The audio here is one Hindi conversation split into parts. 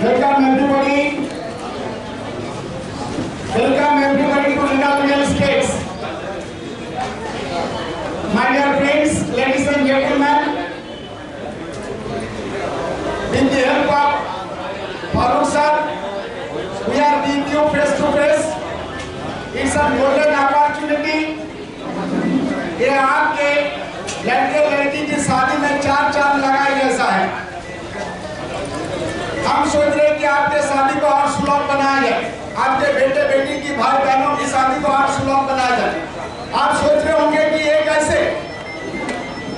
Welcome everybody. Welcome everybody to Regal Real Estates. My dear friends, ladies and gentlemen, with the help of Farooq sir, we are with you face to face. It's a golden opportunity. ये आपके लड़के लड़की की शादी में चार चांद लगाए जैसा है। हम सोच रहे कि आपके शादी को और सुलभ बनाया जाए, आपके बेटे बेटी की भाई बहनों की शादी को और सुलभ बनाया जाए। आप सोच रहे होंगे कि ये कैसे?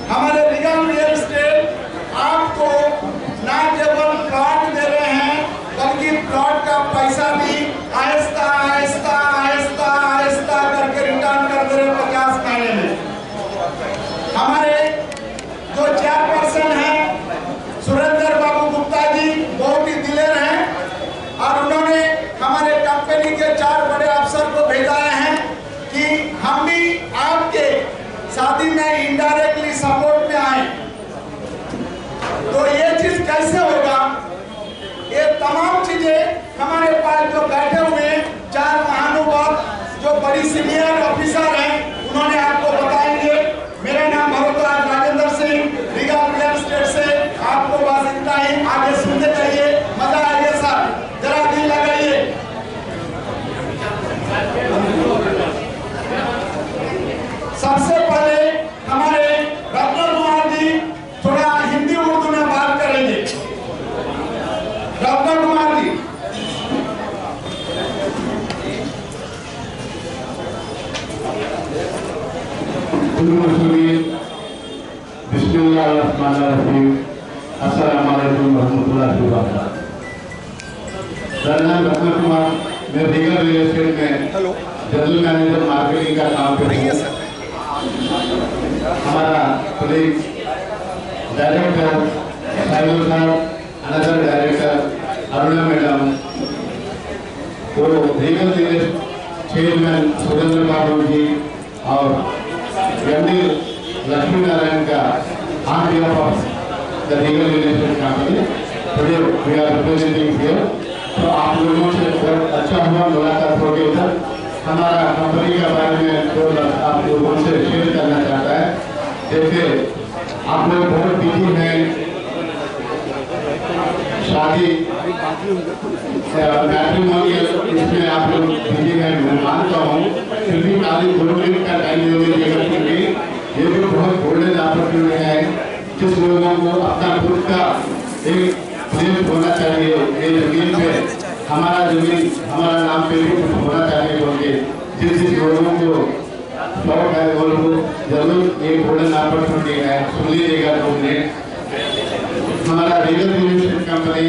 हमारे रिगल रियल एस्टेट आपको ना केवल प्लॉट दे रहे हैं, बल्कि प्लॉट का पैसा भी आहिस्ता आहिस्ता आहिस्ता आहिस्ता करके रिटर्न कर दे रहे 50 महीने में। हमारे जो चेयरपर्सन हैं सुरेंद्र बाबू गुप्ता जी बहुत ही दिलेर हैं और उन्होंने हमारे कंपनी के 4 बड़े अफसर को भेजाए हैं कि हम भी आपके शादी में इनडायरेक्टली सपोर्ट में आए। तो ये चीज कैसे होगा? ये तमाम चीजें हमारे पास जो बैठे हुए 4 महानुभाव जो बड़ी सीनियर ऑफिसर हैं उन्होंने आपको बताएंगे। मेरा नाम Bhagwatraj Rajendra Singh, regal real estate से आपको बस इतना ही, आगे सुनते जाइए, मजा आइए सर, जरा दिल लगाइए। सबसे पहले हमारे रत्न कुमार जी थोड़ा हिंदी उर्दू में बात करेंगे। रत्न कुमार जी। बिस्मिल्लाहिर्रहमानिर्रहीम। अस्सलाम वालेकुम रहमतुल्लाहि व बरकातहू। नाम रत्न कुमार, मैं रिगल रियल एस्टेट में जनरल मैनेजर मार्केटिंग का काम कर रही हूँ। हमारा कलीग डायरेक्टर साइमन साहब, अनदर डायरेक्टर अरुणा मैडम, तो रिगल रियल चेयरमैन सुरेंद्र बाबू जी और एमडी लक्ष्मी नारायण का on behalf of the Regal Real Estate Company, today we are representing here. तो आप लोगों से बहुत अच्छा हुआ मुलाकात हो गई इधर। हमारा कंपनी के बारे में तो आप लोगों से शेयर करना चाहता है। देखिए आप लोग बहुत बिजी हैं, शादी मैट्रिमोनियल इसमें आप लोग बिजी हैं, मैं मानता हूँ, फिर भी खाली 2 मिनट का टाइम दे दीजिएगा क्योंकि ये भी बहुत गोल्डन अपॉर्चुनिटी है। जिस लोगों को अपना खुद का एक प्लेस होना चाहिए, ये जमीन पे हमारा जमीन हमारा नाम पे भी कुछ होना चाहिए, क्योंकि जिस लोगों को शौक है वो लोग जरूर एक गोल्डन अपॉर्चुनिटी है, सुन लीजिएगा 2 मिनट। हमारा Regal real estate company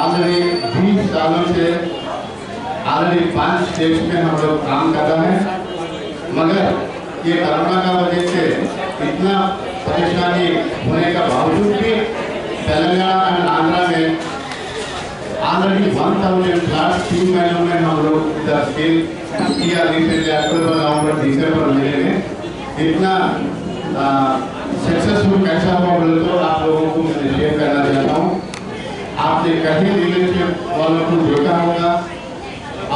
already 20 सालों से ऑलरेडी 5 स्टेट्स में हम लोग काम कर रहे हैं, मगर ये कोरोना का वजह से इतना परेशानी होने का बावजूद भी तेलंगाना और आंध्रा में ऑलरेडी 1000 फ्लैट 3 महीनों में हम लोग इधर सेल किया। रिसेंटली अक्टूबर नवंबर दिसंबर महीने में इतना सक्सेसफुल कैसा हुआ बोले तो आप लोगों को मैं शेयर करना चाहता हूँ। आपने कहीं रियल एस्टेट वालों को देखा होगा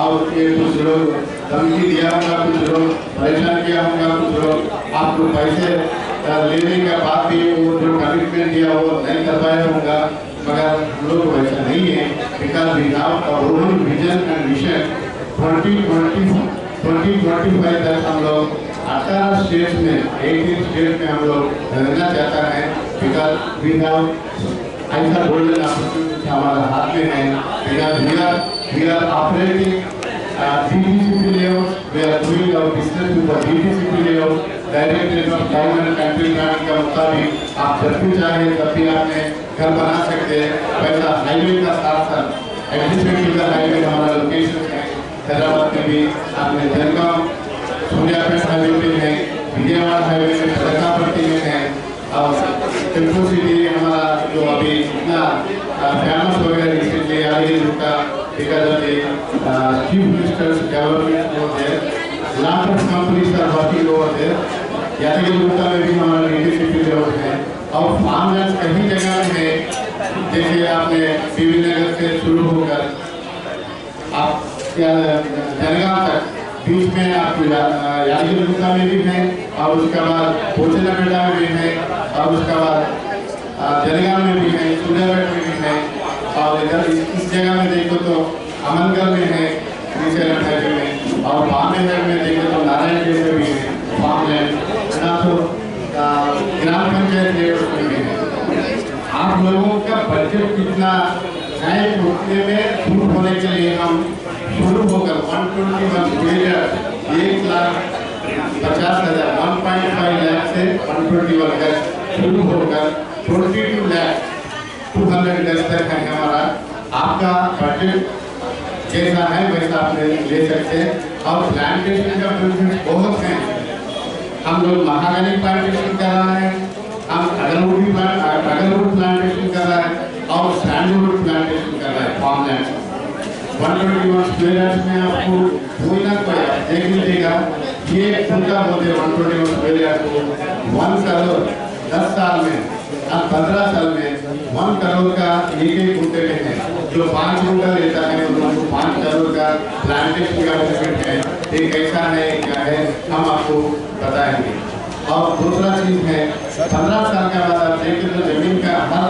और ये कुछ लोग धमकी दिया होगा, कुछ लोग परेशान किया होगा, कुछ लोग आपको पैसे लेने का बात भी वो जो कमिटमेंट दिया वो नहीं कर पाया होगा, मगर हम लोग वैसा नहीं है। Because we have a role vision and mission 2025 तक हम लोग 18 स्टेट्स में 18 स्टेट में हम लोग रहना चाहता है। बिकॉज वी हैव ऐसा गोल्डन अपॉर्चुनिटी हमारे हाथ में है। Because we are operating DTCP layout, we are doing our business with the DTCP layout, direct of government country plan का मुताबिक आप जब भी चाहे तब भी आपने घर बना सकते हैं। वैसा हाईवे का साथ साथ एग्जीक्यूटिव का हाईवे हमारा लोकेशन है हैदराबाद में भी, आपने जनगांव सूर्यापेट हाईवे पे है, विजयवाड़ा हाईवे में सरकापट्टी में है और टिम्पू सिटी हमारा जो अभी इतना फेमस हो गया रिसेंटली आ रही है because of the chief minister's government over there, lot of companies are working over there. यादगिरी गुप्ता में भी हमारा DTCP लेआउट है और फार्म लैंड कहीं जगह में देखिए आपने पीवी नगर से शुरू होकर आप जलगांव तक बीच में आप यादगिरी में भी हैं और उसके बाद पोचनापेटा में भी हैं और उसके बाद जलगांव में भी हैं, सूर्यापेट में भी हैं और इधर इस जगह में देखो तो अमनगढ़ में है, नीचे में और बामेहर में देखो तो नारायणगढ़ में भी है, फार्मलैंड ना तो ग्राम पंचायत लेवल में भी है। आप लोगों का बजट कितना है उतने में शुरू होने के लिए हम शुरू होकर 121 बिलियन 1,50,000 1.5 लाख से 121 गज शुरू होकर 22 लाख 200 गज तक है हमारा। आपका बजट जैसा है वैसा आप ले सकते हैं और प्लांटेशन का बेनिफिट बहुत है। हम लोग महागनी प्लांटेशन कर रहे हैं, हम अगरवुड प्लांटेशन कर रहा है और सैंडलवुड प्लांटेशन कर रहा है फार्मलैंड 121 स्क्वायर में आपको कोई ना कोई देख लीजिएगा। ये खुदा बोलते 121 स्क्वायर को 1 करोड़ 10 साल में 15 साल में 1 करोड़ का एक गुंटे में है। जो 5 गुंटा लेता है उनको 5 करोड़ का प्लांटेशन का बेनिफिट है। ये कैसा है क्या है हम आपको बताएंगे। और दूसरा चीज है 15 साल के बाद आप देखें तो जमीन का हर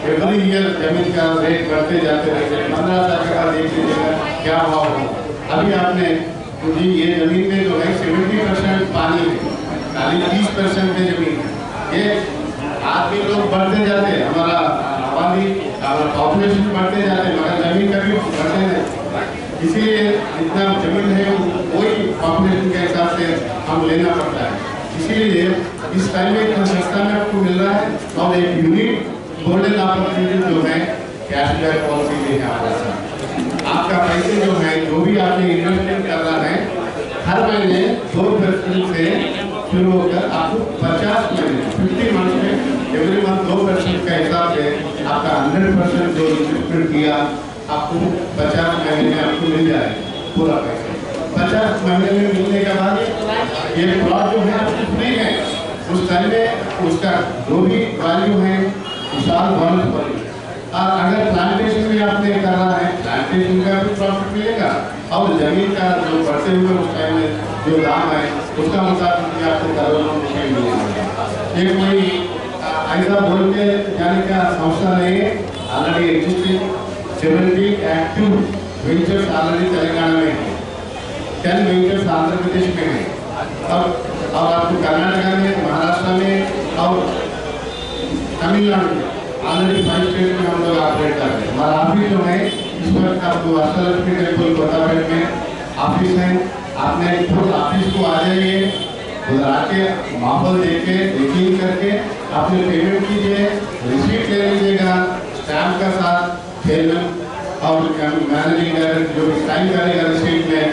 एवरी ईयर जमीन का रेट बढ़ते जाते रहते हैं। 15 साल के बाद देख लीजिएगा क्या भाव हो। अभी आपने जी ये जमीन में जो है 70% पानी है, खाली 30% में जमीन है। ये आदमी लोग बढ़ते जाते, हमारा आबादी हमारा पॉपुलेशन बढ़ते जाते मगर जमीन कभी बढ़ते नहीं। इसीलिए जितना जमीन है वही पॉपुलेशन के हिसाब से हम लेना पड़ता है। इसीलिए इस टाइम में इतना सस्ता में आपको मिल रहा है और एक यूनिक गोल्डन अपॉर्चुनिटी जो है कैशबैक पॉलिसी भी है हमारे साथ। आपका पैसे जो है जो भी आपने इन्वेस्टमेंट कर रहा है हर महीने 2% से शुरू होकर आपको 50 मंथ में एवरी मंथ 2% का हिसाब से आपका 100% जो इन्वेस्टमेंट किया आपको 50 महीने में आपको मिल जाए पूरा पैसा। 50 महीने में मिलने के बाद ये प्लॉट जो है आपको फ्री है। उस टाइम में उसका जो भी वैल्यू है विशाल बोनस पर। और अगर प्लांटेशन भी आपने करना है प्लांटेशन का भी प्रॉफिट मिलेगा और जमीन का जो बढ़ते हुए उस टाइम में जो दाम है उसका मुताबिक आपको करोड़ों रुपये मिलेगा। ये कोई ऐसा बोल के जाने का संस्था नहीं है। Already existing 70 active ventures already Telangana में है, 10 वेंचर्स आंध्र प्रदेश में है और आपको कर्नाटका में, महाराष्ट्र में और तमिलनाडु में ऑलरेडी 5 स्टेट में हम लोग ऑपरेट कर रहे हैं। हमारा ऑफिस जो है इस वक्त आपको अष्टलक्ष्मी टेम्पल कोटापेट में ऑफिस है। आपने खुद ऑफिस को आ जाइए, उधर आके माहौल देखे चेकिंग करके आपने पेमेंट कीजिए, रिसीट ले लीजिएगा स्टैम्प का साथ चेयरमैन और मैनेजिंग डायरेक्टर जो भी साइन करेगा रिसीट में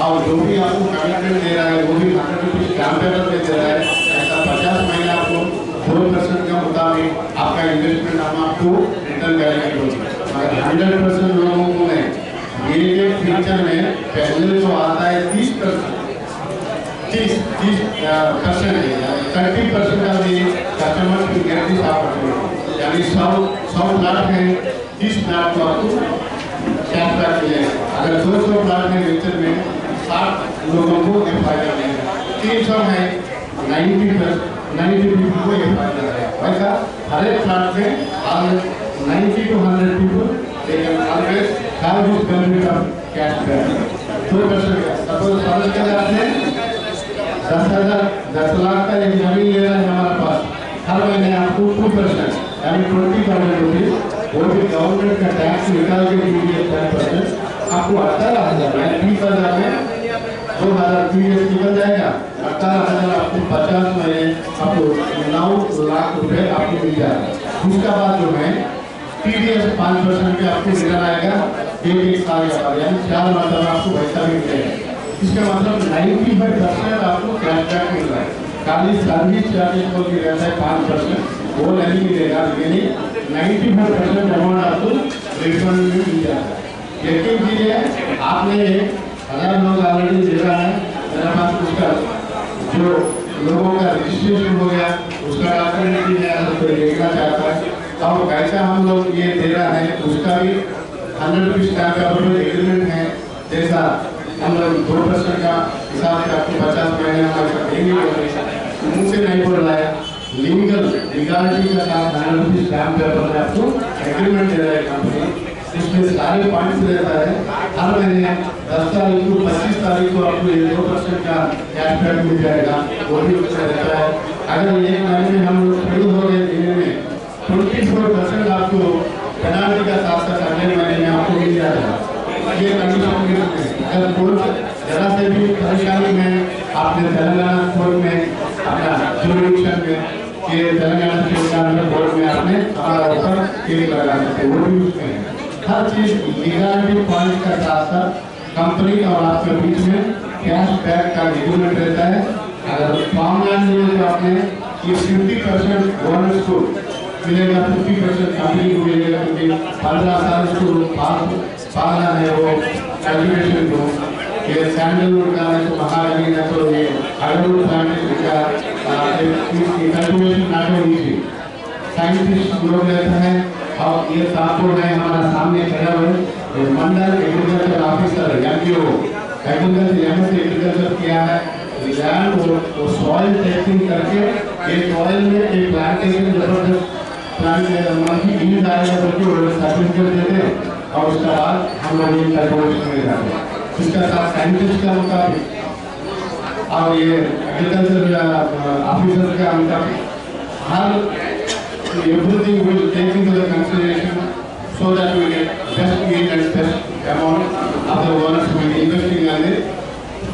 और जो भी आपको कमिटमेंट दे रहा है वो भी 100 रुपीज स्टैम्प पेपर पे दे रहा है। ऐसा 50 महीने आपको 4% का मुताबिक आपका इन्वेस्टमेंट हम आपको रिटर्न करेंगे। मगर 100% लोगों को नहीं, ये फ्यूचर में पहले जो आता है 30% है 30% का भी कस्टमर की गारंटी साफ यानी 100 प्लाट है 30 प्लाट को आपको कैशबैक मिलेगा। अगर 200 प्लाट है वेंचर में 60 लोगों को ये फायदा मिलेगा। 300 है 90 पीपल को ये फायदा है। वैसा हर एक प्लाट में 90 to 100 people they can always have this benefit of cashback 2%। Suppose फर्ज करें आपने 10 लाख का एक जमीन ले रहा है हमारे पास, हर महीने आपको 2% यानी 20,000 रुपीज वो भी गवर्नमेंट का टैक्स निकाल के दीजिए 10% आपको 18,000 यानी 30,000 में 2,000 पीडीएस निकल जाएगा। 18,000 आपको 50 महीने आपको 9 लाख रुपए आपको मिल जाएगा। उसका बाद जो है टीडीएस 5% पे आपको रिटर्न आएगा एक साल के बाद यानी 4 मतलब आपको पैसा भी मिलेगा। इसका मतलब 95% आपको कैशबैक मिल रहा है। खाली सर्विस चार्जेस को भी रहता है 5% वो नहीं मिलेगा, यानी 95% अमाउंट आपको रिफंड में मिल जाता है। यकीन कीजिए आपने 1000 लोग ऑलरेडी दे रहा है, मेरे पास उसका जो लोगों का रजिस्ट्रेशन हो गया उसका डॉक्यूमेंट भी है, अगर कोई देखना चाहता है और कैसा हम लोग ये दे रहा है उसका भी 100 रुपीज स्टैम्प पेपर में एग्रीमेंट है। जैसा हम लोग 2% का हिसाब से आपको 50 महीने हमारे देंगे, मुझसे नहीं बोल रहा है, लीगलिटी का साथ 100 रुपीज स्टैम्प पेपर में आपको एग्रीमेंट दे रहा है कंपनी। इसमें सारे पॉइंट्स रहता है, हर महीने 10 तारीख को 25 तारीख को आपको 2% का कैशबैक मिल जाएगा, वो भी उसमें रहता है। अगर एक महीने में हम लोग शुरू हो गए देने में 24% आपको पेनाल्टी का साथ साथ अगले महीने में आपको मिल जाएगा। ये कंडीशन अगर कोर्ट जरा से भी परेशानी में आपने तेलंगाना कोर्ट में अपना जुरिडिक्शन में ये तेलंगाना स्टेट बोर्ड में आपने हमारा ऊपर केस लगा सकते, वो भी उसमें हर चीज लीगलिटी पॉइंट का साथ साथ कंपनी और आपके बीच में कैश बैक का एग्रीमेंट रहता है। अगर फार्मलैंड में तो आपने ये 50% बोनस को मिलेगा, 50% कंपनी को मिलेगा, क्योंकि 15 साल इसको पालना है वो कल्टिवेशन को। ये सैंडलवुड का है तो महागनी है तो ये अगरवुड प्लांटेशन का कल्टिवेशन नाटो नीचे साइंटिस्ट लोग रहते हैं। और ये साथों है हमारा सामने खड़ा हुए मंडल एग्रीकल्चर ऑफिसर एमपीओ एग्रीकल्चर यहाँ से एग्रीकल्चर किया है लैंड वो सॉइल टेस्टिंग करके ये सॉइल में एक प्लांटेशन जबरदस्त प्लांट की ईद आएगा तो सर्टिफिकेट देते हैं और उसके बाद हम लोग ये कल्टिवेशन में जाते हैं। इसका साथ साइंटिस्ट का मुताबिक और ये एग्रीकल्चर ऑफिसर का मुताबिक हर everything will take into the consideration so that we get best yield and best amount of the owners will be investing in the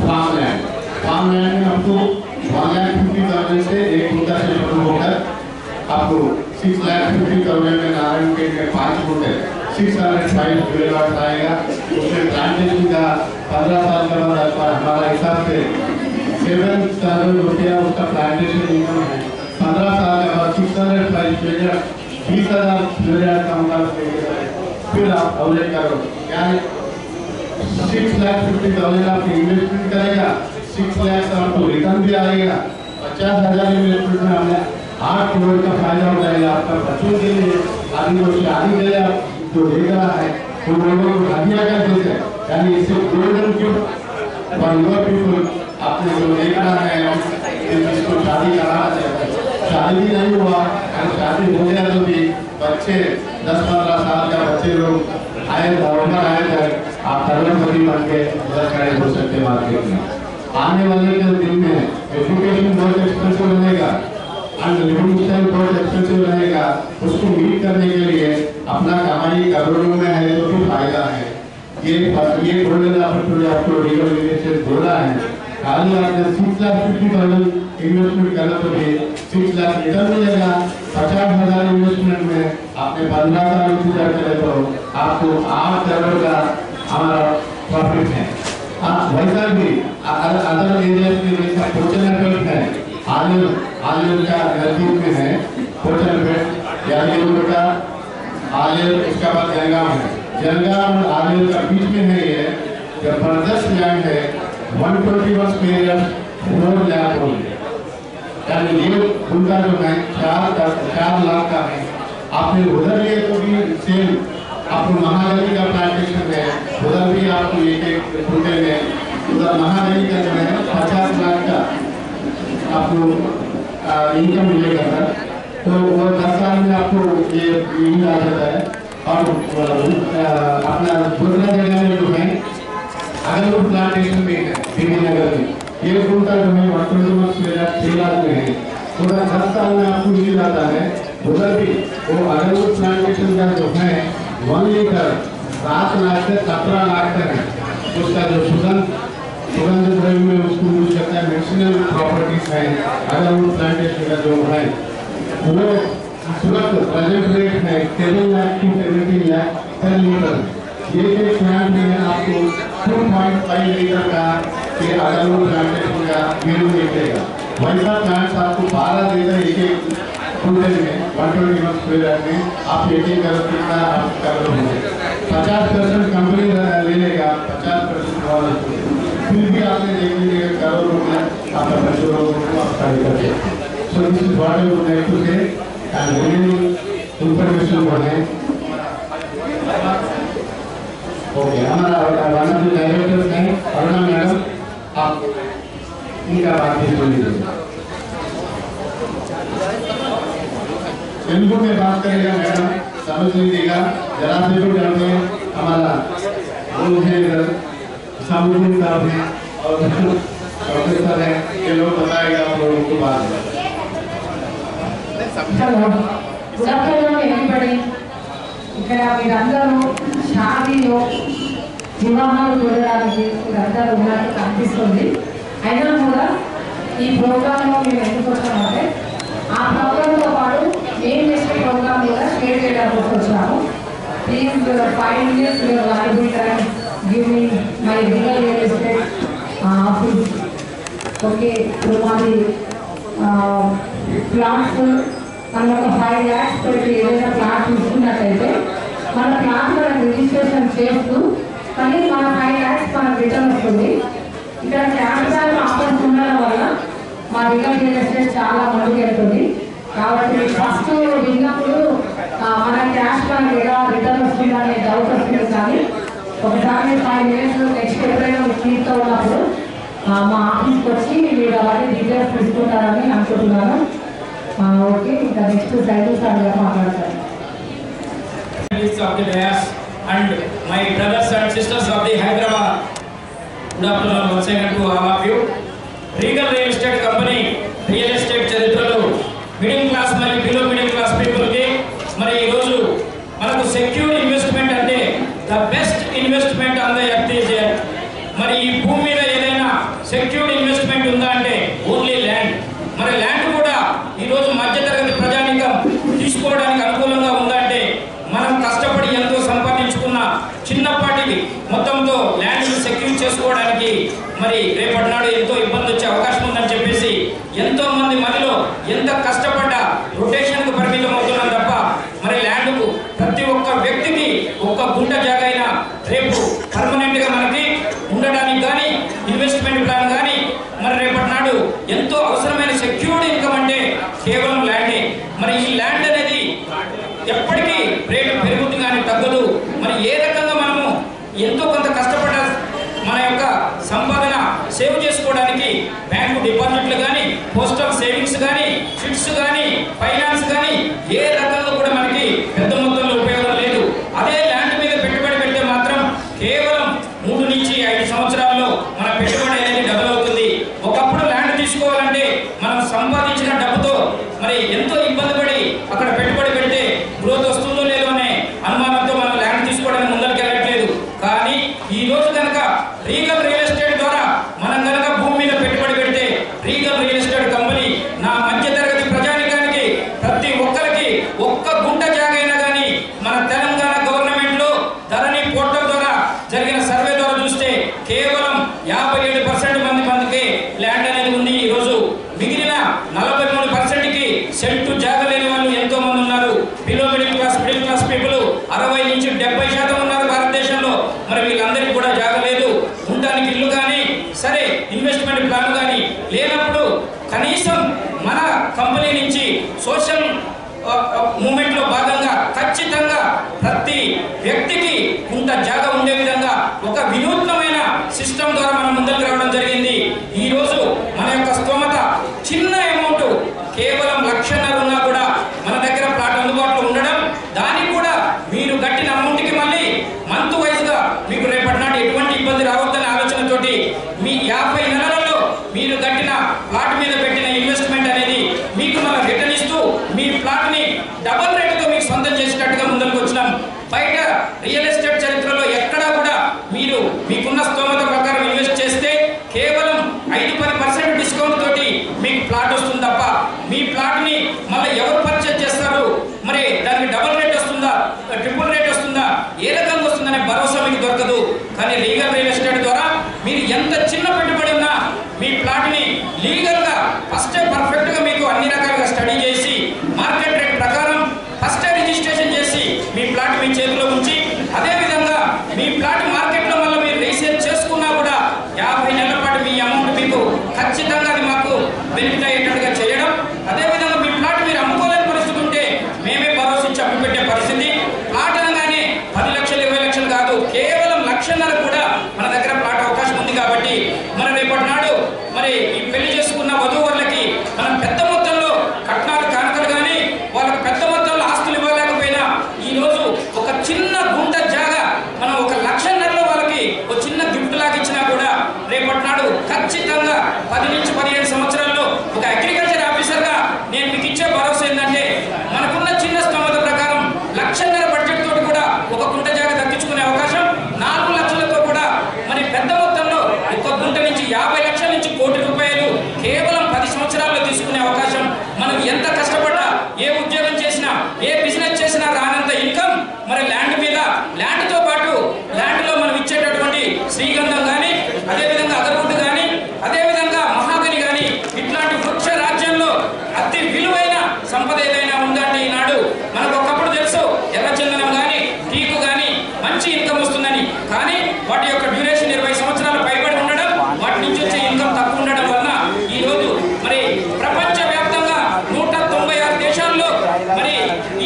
farmland. Farmland में आपको 1,50,000 से एक गुंठा से शुरू होकर आपको 6,50,000 में नारायण पेट में 5 गुंठे 605 किलोवाट आएगा। उसमें प्लांटेशन का 15 साल के बाद हमारा हिसाब से 7,000 रुपया उसका प्लांटेशन इनकम है। 15 साल के बाद 605 20,000 का फिर आप अवलेट करो क्या 6,50,000 आप इन्वेस्टमेंट करेगा, 6 लाख आपको रिटर्न भी आएगा। 50,000 इन्वेस्टमेंट में हमने 8 करोड़ का फायदा हो जाएगा आपका बच्चों के लिए, आदमी को शादी के लिए आप जो दे रहा है तो लोगों को हदिया कर देते हैं, यानी इससे golden gift for your people आपने जो देख रहा है जिसको शादी कराना चाहता है। शादी भी नहीं हुआ अगर शादी हो गया तो भी बच्चे 10-15 साल का बच्चे लोग आए थे आप करोड़पति बन के खड़े हो सकते मार्केट में। आने वाले के दिन में एजुकेशन बहुत एक्सपेंसिव रहेगा एंड लिविंग स्टाइल बहुत एक्सपेंसिव रहेगा। उसको मीट करने के लिए अपना कमाई करोड़ों में है तो भी फायदा है। ये गोल्डन अपॉर्चुनिटी आपको लीगल से जोड़ा है। खाली आपने 6,50,000 इन्वेस्टमेंट करना तो भी 6 लाख रिटर्न मिलेगा। 50,000 इन्वेस्टमेंट में आपने 15 साल इंतजार करे तो आपको 8 करोड़ का हमारा प्रॉफिट है। वैसा भी अदर एरिया में जैसा कोचनपेट है, आलियर का नजदीक में है कोचनपेट, यालीपुर का आलियर, उसका बाद जलगांव है। जलगांव और आलियर का बीच में है ये जबरदस्त लैंड है 121 स्क्वायर 4 लाख होंगे, यानी ये उनका जो है 4 लाख का है। आपने उधर लिए तो भी सेम आपको महागनी का प्लांटेशन है, उधर भी आपको एक फुटे में उधर महागनी का जो है 50 लाख का आपको इनकम मिलेगा सर। तो वो 10 साल में आपको ये इनकम आ जाता है। और अपना दूसरा जगह में जो है अगर वो प्लांटेशन में है दिल्ली नगर में ये उनका जो है 6 लाख में है, उधर 10 साल में आपको मिल जाता है। उधर भी वो अगर वो प्लांटेशन का जो है 1 लीटर 7 लाख से 17 लाख तक है। उसका जो सुगंध द्रव्य में उसको यूज करता है, मेडिसिनल प्रॉपर्टीज है। अगर वो प्लांटेशन का जो है वो तुरंत प्रेजेंट रेट है 7 लाख to 17 लाख पर लीटर। ये प्लांट में है आपको 2.5 लीटर का ये अगर वो प्लांटेशन का वैल्यू मिलेगा। वैसा प्लांट्स आपको 12 देगा एक कुंटल में 121 स्क्वायर में आप एक करोड़ कितना आप कर रहे हैं। 50% कंपनी ले लेगा, 50% वाला फिर भी आपने देख लीजिएगा करोड़ रुपया आपका बच्चों को आप खरीद करके। So this is what I would like to say and really to information पढ़े। ओके, हमारा वन ऑफ द डायरेक्टर्स हैं अरुणा मैडम, आप इनका बात सुन लीजिए। तेलुगु में बात करेगा मैडम, समझ लीजिएगा। जरा से भी डरते हमारा वो है सामुद्रिक साहब है और प्रोफेसर है, ये लोग बताएगा आप लोगों को बात। Hello, good afternoon everybody. ఇక్కడ మీరందరూ షాదీలో వివాహాలు చూడడానికి మీరందరూ ఉన్నట్టు కనిపిస్తుంది. అయినా కూడా ఈ ప్రోగ్రాంలో మేము ఎందుకు వచ్చామంటే ఆ ప్రోగ్రాంతో పాటు మేము చేసే ప్రోగ్రాం కూడా షేర్ చేయడానికి వచ్చాము. Please 5 minutes valuable time give me my legal estate office. Okay, ఇప్పుడు మాది ప్లాట్స్ మనం ఒక 5 lakhs పెట్టి ఏదైనా ప్లాట్ తీసుకున్నట్టయితే మన ప్లాట్ మనం రిజిస్ట్రేషన్ చేస్తూ కానీ మన 5 lakhs మనకు రిటర్న్ వస్తుంది. ఇక్కడ క్యాపిటల్ ఆఫర్స్ ఉండడం వల్ల మా రియల్ ఎస్టేట్ చాలా ముందుకెళ్తుంది. కాబట్టి ఫస్ట్ విన్నప్పుడు మన క్యాష్ మనకి ఎలా రిటర్న్ వస్తుందనే డౌట్ వస్తుంది. కానీ ఒకసారి 5 minutes నెక్స్ట్ ఎప్పుడైనా ఫ్రీతో ఉన్నప్పుడు మా ఆఫీస్కి వచ్చి మీరు అవన్నీ డీటెయిల్స్ తీసుకుంటారని అనుకుంటున్నాను. ఓకే, ఇంకా నెక్స్ట్ సైడ్ సార్ మాట్లాడతారు. Of the dais and my brothers and sisters of the Hyderabad, good afternoon once again to all of you. Regal Real Estate Company real estate చరిత్రలో మిడిల్ క్లాస్ మరియు బిలో మిడిల్ క్లాస్ పీపుల్కి మరి ఈరోజు మనకు సెక్యూర్డ్ ఇన్వెస్ట్మెంట్ అంటే the best investment on the earth is earth. మరి ఈ భూమి మీద ఏదైనా సెక్యూర్డ్ ఇన్వెస్ట్మెంట్ ఉందా అంటే ఓన్లీ ల్యాండ్. మరి ల్యాండ్ కూడా ఈరోజు మధ్యతరగతి ప్రజానీకం తీసుకోవడానికి అనుకూలంగా ఉందంటే మనం కష్టపడి ఎంతో సంపాదించుకున్న చిన్నపాటి మొత్తంతో ల్యాండ్ సెక్యూర్ చేసుకోవడానికి మరి రేపటి నాడు ఎంతో ఇబ్బంది వచ్చే అవకాశం ఉందని చెప్పేసి ఎంతో మంది మనలో ఎంత కష్టపడ్డా రొటేషన్కు పరిమితం అవుతున్నాం తప్ప మరి ల్యాండ్కు ప్రతి ఒక్క వ్యక్తికి ఒక్క గుంట జాగా అయినా రేపు పర్మనెంట్గా మనకి ఉండడానికి కానీ ఇన్వెస్ట్మెంట్ ప్లాన్ కానీ మరి రేపటి నాడు ఎంతో అవసరమైన సెక్యూర్డ్ ఇన్కమ్ అంటే కేవలం ల్యాండే. మరి ఈ ల్యాండ్ అనేది ఎప్పటికీ రేటు పెరుగుతుంది కానీ తగ్గదు. మరి ఏ రకంగా మనము ఎంతో కొంత కష్టపడ్డ మన యొక్క సంపాదన సేవ్ చేసుకోవడానికి బ్యాంకు డిపాజిట్లు కానీ పోస్టల్ సేవింగ్స్ కానీ ఫిట్స్ కానీ ఫైనాన్స్ కానీ ఏ రకంగా కూడా మనకి పెద్ద మొత్తంలో ఉపయోగం లేదు. అదే ల్యాండ్ మీద పెట్టుబడి పెడితే మాత్రం కేవలం 3 నుంచి 5 సంవత్సరాల్లో మన పెట్టుబడి అనేది డబుల్ అవుతుంది. ఒకప్పుడు ల్యాండ్ తీసుకోవాలంటే మనం సంపాదించిన డబ్బుతో మరి ఎంతో ఇబ్బంది పడి అక్కడ పెట్టుబడి పెడితే గ్రోత్ వస్తుందో లేదో అనే అనుమానంతో మనం ల్యాండ్ తీసుకోవడానికి ముందరికి వెళ్ళట్లేదు. కానీ ఈ రోజు కనుక రీగల్ రియల్ ఎస్టేట్ ద్వారా మనం కనుక భూమి మీద పెట్టుబడి పెడితే రీగల్ రియల్ ఎస్టేట్ కంపెనీ నా మధ్య తరగతి ప్రజానికానికి ప్రతి ఒక్కరికి ఒక్క గుంట జాగైనా కానీ మన తెలంగాణ గవర్నమెంట్ లో ధరణి పోర్టల్ ద్వారా జరిగిన సర్వే ద్వారా చూస్తే కేవలం 57% మందికి ల్యాండ్ అనేది ఉంది. ఈ రోజు మిగిలిన 43%కి సెంటు జాగ లేని వాళ్ళు ఎంతో మంది ఉన్నారు. బిలో మిడిల్ క్లాస్ పీపుల్ 60 నుంచి 70% ఉన్నారు భారతదేశంలో. మరి వీళ్ళందరికీ కూడా జాగ లేదు, ఉండడానికి ఇల్లు కానీ సరే ఇన్వెస్ట్మెంట్ ప్లాన్ కానీ లేనప్పుడు కనీసం మన కంపెనీ నుంచి సోషల్ మూమెంట్ లో భాగంగా ఖచ్చితంగా ప్రతి వ్యక్తికి ఇంత జాగా ఉండే విధంగా ఒక వినూత్నమైన సిస్టమ్ ద్వారా మనం ముందుకు రావడం జరిగింది. ఈ రోజు మన యొక్క స్తోమత చిన్న అమౌంట్ కేవలం 1,50,000 ఉన్నా కూడా మన దగ్గర ప్లాట్ అందుబాటులో ఉండడం, దానికి కూడా మీరు కట్టిన అమౌంట్కి మళ్ళీ మంత్ వైజ్ గా మీకు రేపటి నాటి ఎటువంటి ఇబ్బంది రావద్దనే ఆలోచనతోటి మీ 50 నెలలలో మీరు కట్టిన ప్లాట్ మీద పెట్టిన ఇన్వెస్ట్మెంట్ అనేది మీకు మనం రిటర్న్ ఇస్తూ మీ ప్లాట్ ని డబుల్ రేటుతో మీకు సొంతం చేసేటట్టుగా ముందుకు వచ్చినాం. బయట చిన్న గుంట జాగా మనం 1,00,000 వాళ్ళకి ఒక చిన్న గిఫ్ట్ లాగా ఇచ్చినా కూడా రేపటి నాడు ఖచ్చితంగా 10 నుంచి 15 సంవత్సరాల్లో ఒక అగ్రికల్చర్ ఆఫీసర్గా నేను మీకు ఇచ్చే భరోసా ఏంటంటే మనకున్న చిన్న స్తోమత ప్రకారం 1,00,000 బడ్జెట్ తోటి కూడా ఒక గుంట జాగా దక్కించుకునే అవకాశం, 4 లక్షలతో కూడా మరి పెద్ద మొత్తంలో ఒక గుంట నుంచి 50 లక్షల నుంచి ₹1 కోటి కేవలం 10 సంవత్సరాల్లో తీసుకునే అవకాశం. మనం ఎంత కష్టపడ్డా, ఏ ఉద్యోగం చేసినా, ఏ బిజినెస్ చేసినా రానంత ఇన్కమ్ మరి ల్యాండ్ మీద, ల్యాండ్తో పాటు ల్యాండ్లో మనం ఇచ్చేటటువంటి శ్రీగంధం కానీ, అదేవిధంగా అగరవుడ్ కానీ, అదేవిధంగా మహాగని కానీ, ఇట్లాంటి వృక్ష రాజ్యంలో అతి విలువైన సంపద ఏదైనా ఉందంటే ఈనాడు మనకు ఒకప్పుడు తెలుసు ఎర్రచందనం కానీ, టీకు కానీ మంచి ఇన్కమ్ వస్తుందని. కానీ వాటి యొక్క డ్యూరేషన్ 20 సంవత్సరాలు పైబడి ఉండడం, వాటి నుంచి వచ్చే ఇన్కమ్ తక్కువ ఉండడం వలన ఈరోజు మరి ప్రపంచవ్యాప్తంగా 196 దేశాల్లో మరి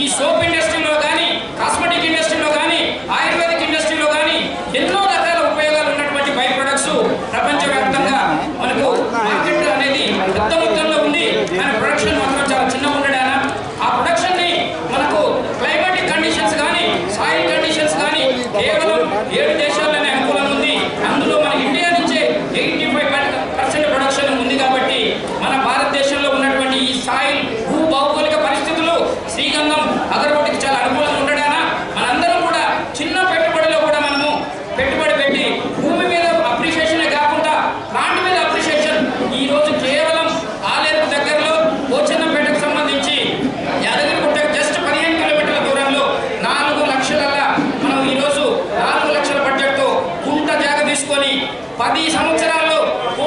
ఈ సోప్ ఇండస్ట్రీలో కానీ, కాస్మెటిక్ ఇండస్ట్రీలో కానీ, ఆయుర్వేదిక్ ఇండస్ట్రీలో కానీ ఎన్నో రకాల ఉపయోగాలు ఉన్నటువంటి బై ప్రొడక్ట్స్ ప్రపంచవ్యాప్తంగా మనకు మార్కెట్ అనేది పెద్ద మొత్తంలో ఉంది. కానీ ప్రొడక్షన్ మాత్రం చాలా చిన్నగా ఉండడానా ఆ ప్రొడక్షన్ ని మనకు క్లైమాటిక్ కండిషన్స్ కానీ, సాయిల్ కండిషన్స్ కానీ కేవలం 7 దేశాల్లోనే అనుకూలంగా ఉంది. అందులో మన ఇండియా నుంచే 85% ప్రొడక్షన్ ఉంది. కాబట్టి మన భారతదేశంలో ఉన్నటువంటి ఈ సాయిల్ భూ భౌగోళిక పరిస్థితులు శ్రీగంధం అగరబత్తికి చాలా అనుకూలంగా ఉండడానా మనందరం కూడా చిన్న పెట్టుబడిలో కూడా మనము పెట్టుబడి పెట్టి భూమి మీద అప్రిషియేషనే కాకుండా ప్లాంట్ మీద అప్రిషియేషన్ ఈ రోజు కేవలం ఆలేరు దగ్గరలో పోచన్నపేటకు సంబంధించి యాదగిరిగుట్టకు జస్ట్ 15 కిలోమీటర్ల దూరంలో 4 లక్షల మనం ఈరోజు 4 లక్షల బడ్జెట్తో గుంట జాగ తీసుకొని 10 సంవత్సరాల్లో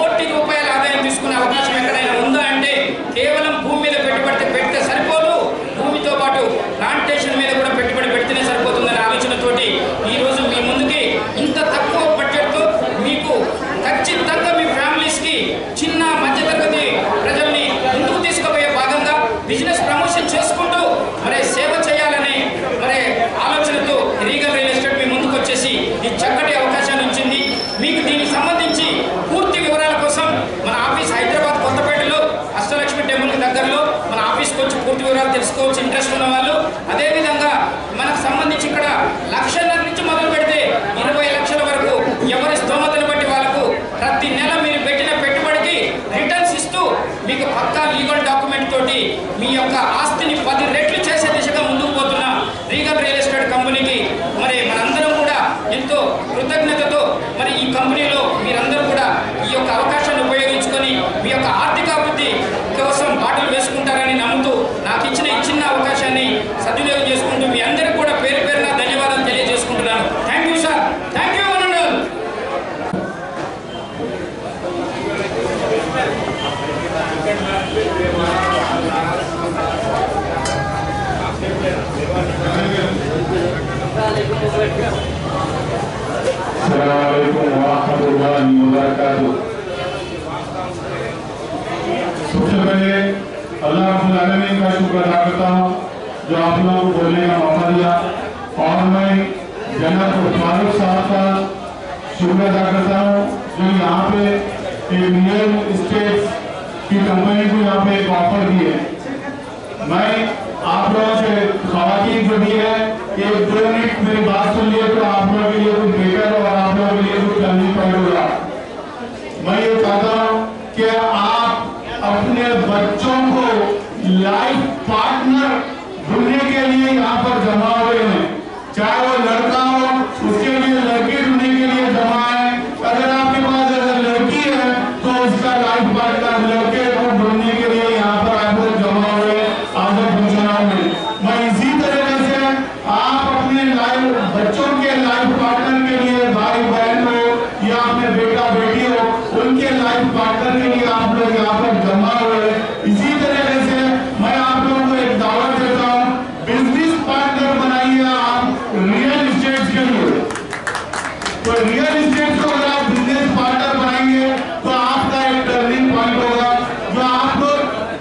₹1 కోటి ఆదాయం తీసుకునే అవకాశం ఎక్కడైనా ఉందా అంటే కేవలం భూమి మీద పెట్టుబడి పెడితే సరిపోదు, భూమితో పాటు ప్లాంటేషన్ మీద కూడా పెట్టుబడి పెడితేనే సరిపోతుందనే ఆలోచనతోటి ఈరోజు మీ ముందుకి ఇంత తక్కువ బడ్జెట్తో మీకు ఖచ్చితంగా మీ ఫ్యామిలీస్కి చిన్న మధ్యతరగతి ప్రజల్ని ముందుకు తీసుకుపోయే భాగంగా బిజినెస్ ప్రమోషన్ చేసుకుంటూ మరి సేవ చేయాలనే మరి ఆలోచనతో రీగల్ రియల్ ఎస్టేట్ మీ ముందుకు వచ్చేసి ఈ చక్కటి అవకాశాన్ని ఇచ్చింది. మీకు దీనికి సంబంధించి పూర్తి వివరాల కోసం మన ఆఫీస్ హైదరాబాద్ కొత్తపేటలో అష్టలక్ష్మి టెంపుల్కి దగ్గరలో మన ఆఫీస్కి వచ్చి పూర్తి వివరాలు తెలుసుకోవచ్చు ఇంట్రెస్ట్ ఉన్న వాళ్ళు. అదేవిధంగా మనకు సంబంధించి ఇక్కడ 1,00,000 నుంచి మొదలు పెడితే 20 లక్షల వరకు ఎవరి స్తోమతను బట్టి వాళ్ళకు ప్రతి నెల మీరు పెట్టిన పెట్టుబడికి రిటర్న్స్ ఇస్తూ మీకు పక్కా లీగల్ డాక్యుమెంట్ తోటి మీ యొక్క ఆస్తిని 10 రెట్లు చేసే దిశగా ముందుకు పోతున్న రీగల్ రియల్ ఎస్టేట్ కంపెనీకి మరి మనందరం కూడా ఎంతో కృతజ్ఞతతో మరి ఈ కంపెనీలో మీరందరూ కూడా ఈ యొక్క అవకాశాన్ని ఉపయోగించుకొని మీ యొక్క ఆర్థికాభివృద్ధి కోసం బాటలు వేసుకుంటారని నమ్ముతూ నాకు ఇచ్చిన ఈ చిన్న అవకాశాన్ని సద్వినియోగం చేసుకుంటూ మీ అందరికీ కూడా పేరు పేరున ధన్యవాదాలు తెలియజేసుకుంటున్నాను. Thank you sir, thank you one and all. सबसे पहले अल्लाह रब्बुल आलमीन का शुक्र अदा करता हूँ जो आप लोगों को बोलने का मौका दिया, और मैं जनाब फारूक साहब का शुक्र अदा करता हूँ जो यहाँ पे एक रियल एस्टेट की कंपनी को यहाँ पे एक ऑफर दी है। मैं आप लोगों से ख्वातीन जो भी है 1-2 मिनट मेरी बात सुन लिए तो आप लोगों के लिए कुछ बेहतर और आप लोगों के लिए कुछ टर्निंग पॉइंट होगा। मैं ये चाहता हूँ कि आप अपने बच्चों को लाइफ पार्टनर ढूंढने के लिए यहाँ पर जमा हुए हैं, चाहे वो लड़का हो उसके लिए लड़की ढूंढने के लिए जमा है। अगर आपके पास अगर लड़की है तो उसका लाइफ पार्टनर लड़के को ढूंढने के लिए यहाँ पर आप लोग जमा हुए आगे पहुंचना में। मैं इसी तरीके से आप अपने लाइफ बच्चों के लाइफ पार्टनर के लिए भाई बहन हो या अपने बेटा बेटी हो उनके लाइफ पार्टनर के लिए आप लोग यहाँ पर जमा हुए। इसी तरीके से मैं आप लोगों को एक दावत देता हूँ, बिजनेस पार्टनर बनाइए आप रियल एस्टेट के लिए। तो रियल एस्टेट को अगर आप बिजनेस पार्टनर बनाएंगे तो आपका एक टर्निंग पॉइंट होगा। जो आप लोग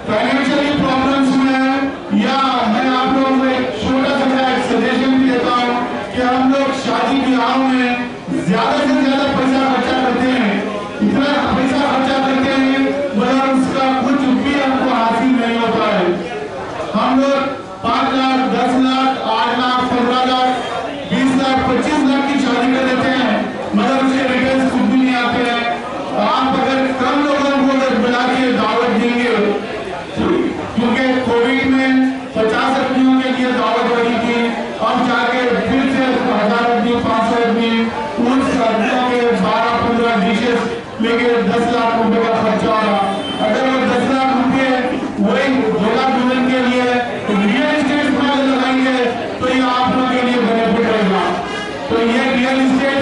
फाइनेंशियली प्रॉब्लम्स में है, या मैं आप लोगों को एक छोटा सा एक सजेशन भी देता हूँ कि हम लोग शादी ब्याहों में ज्यादा से ज्यादा पैसा खर्चा करते हैं, इतना पैसा खर्चा करते हैं मगर उसका कुछ भी हमको हासिल नहीं होता है। हम लोग 5 लाख 10 लाख 8 लाख 15 लाख लेकिन 10 लाख रुपए का खर्चा होगा। अगर वो 10 लाख रुपए वही दूल्हा दुल्हन के लिए रियल एस्टेट में लगाएंगे तो ये आप लोगों के लिए बेनिफिट रहेगा। तो ये रियल एस्टेट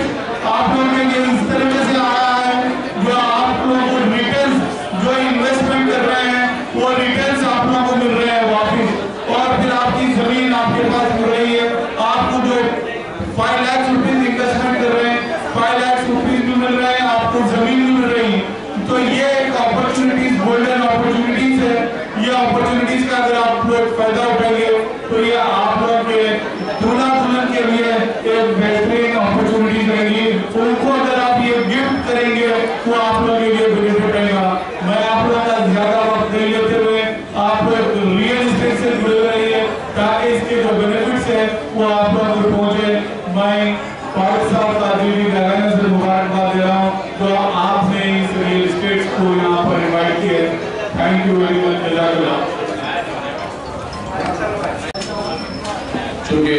आप लोगों के लिए इस तरीके से आया है, जो आप लोगों को रिटर्न्स जो इन्वेस्टमेंट कर रहे हैं वो रिटर्न्स आप लोगों को मिल रहे हैं वापिस, और फिर आपकी जमीन आपके पास मिल रही है। आपको जो 5 लाख रुपीज इन्वेस्टमेंट कर रहे हैं 5 लाख रुपीज भी मिल रहे हैं, आपको जमीन भी मिल रही है। तो ये एक अपॉर्चुनिटीज, गोल्डन अपॉर्चुनिटीज है। ये अपॉर्चुनिटीज का अगर आप लोग फायदा उठाएंगे तो ये आप लोगों के दूल्हा दुल्हन के लिए एक बेहतरीन अपॉर्चुनिटीज रहेगी। उनको अगर आप ये गिफ्ट करेंगे तो आप लोगों के लिए बेनिफिट रहेगा। मैं आप लोगों का ज्यादा वक्त नहीं लेते हुए आप लोग रियल एस्टेट से जुड़े रहिए ताकि इसके जो बेनिफिट्स है वो आप लोगों को पहुंचे। मैं फारूक साहब का दिली गहराई से मुबारकबाद दे रहा हूँ तो आपने इस रियल एस्टेट को यहाँ पर इन्वाइट किया। Thank you very much. चूँकि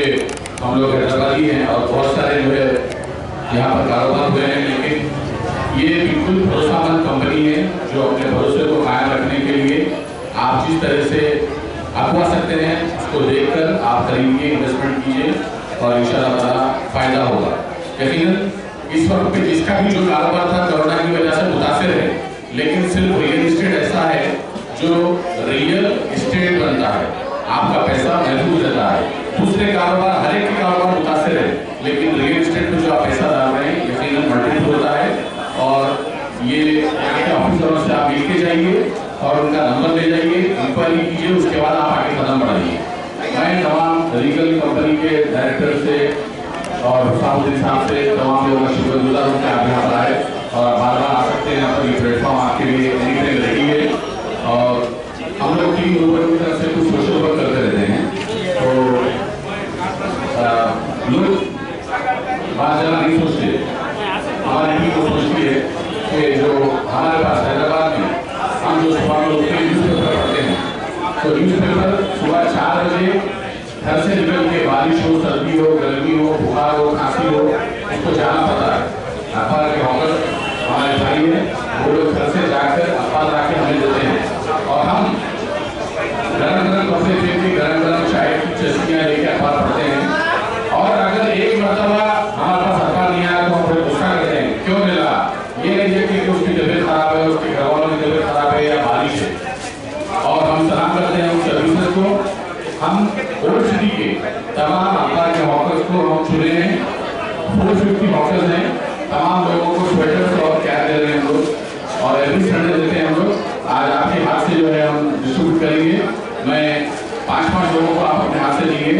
हम लोग हैदराबादी हैं और बहुत सारे जो है यहाँ पर कारोबार हुए हैं, लेकिन ये बिल्कुल भरोसामंद कंपनी है जो अपने भरोसे को कायम रखने के लिए आप जिस तरह से अगवा सकते हैं उसको देखकर आप खरीदिए, इन्वेस्टमेंट कीजिए और इंशाल्लाह ताला फायदा होगा। यकीनन इस वक्त पे जिसका भी जो कारोबार था कोरोना की वजह से मुतासिर है, लेकिन सिर्फ रियल एस्टेट ऐसा है जो रियल एस्टेट बनता है, आपका पैसा महफूज रहता है। दूसरे कारोबार हर एक के कारोबार मुतासिर है, लेकिन रियल एस्टेट में जो आप पैसा डाल रहे हैं यकीनन मल्टीपल होता है। और ये यहाँ के ऑफिसरों से आप मिल के जाइए और उनका नंबर ले जाइए, इंक्वायरी कीजिए, उसके बाद आप आगे कदम बढ़ाइए। मैं तमाम रीगल कंपनी के डायरेक्टर से और साहब से तमाम लोगों का शुक्रगुजार हूँ कि आप यहाँ पर आए और बार बार आ सकते हैं। यहाँ पर ये प्लेटफॉर्म आपके लिए एनी टाइम रेडी है और हम लोग टीम लोगों की तरफ से कुछ सोशल वर्क करते रहते हैं। तो लोग बात ज़्यादा नहीं सोचते, हमारी टीम को सोचती है कि जो हमारे पास हैदराबाद में हम जो सुबह में उठते न्यूज़ पेपर पढ़ते हैं, तो न्यूज़ पेपर सुबह 4 बजे घर से निकल के बारिश हो, सर्दी हो, गर्मी हो, बुखार हो, खांसी हो, उसको जाना पड़ता है। अखबार के हॉकर हमारे भाई हैं, वो लोग घर से जाकर अखबार ला के हमें देते हैं और हम गरम गरम कपड़े फेंक के गरम गरम चाय की चस्कियाँ लेके अखबार पढ़ते हैं। और अगर एक मरतबा हमारे पास अखबार नहीं आया तो हम बड़े गुस्सा करते हैं, क्यों मिला? ये नहीं है कि उसकी तबीयत खराब है, उसके घर वालों की तबीयत खराब है या बारिश है। और हम सलाम करते हैं उन सर्विसेज को। हम ओल्ड सिटी के तमाम अखबार के हॉकर्स को हम चुने हैं, 450 हॉकर्स हैं, तमाम लोगों को स्वेटर्स और कैप दे रहे हैं हम लोग और एवरी संडे देते हैं हम लोग। आज आपके हाथ से जो है हम डिस्ट्रीब्यूट करेंगे। मैं 5-5 लोगों को आप अपने हाथ से दिए।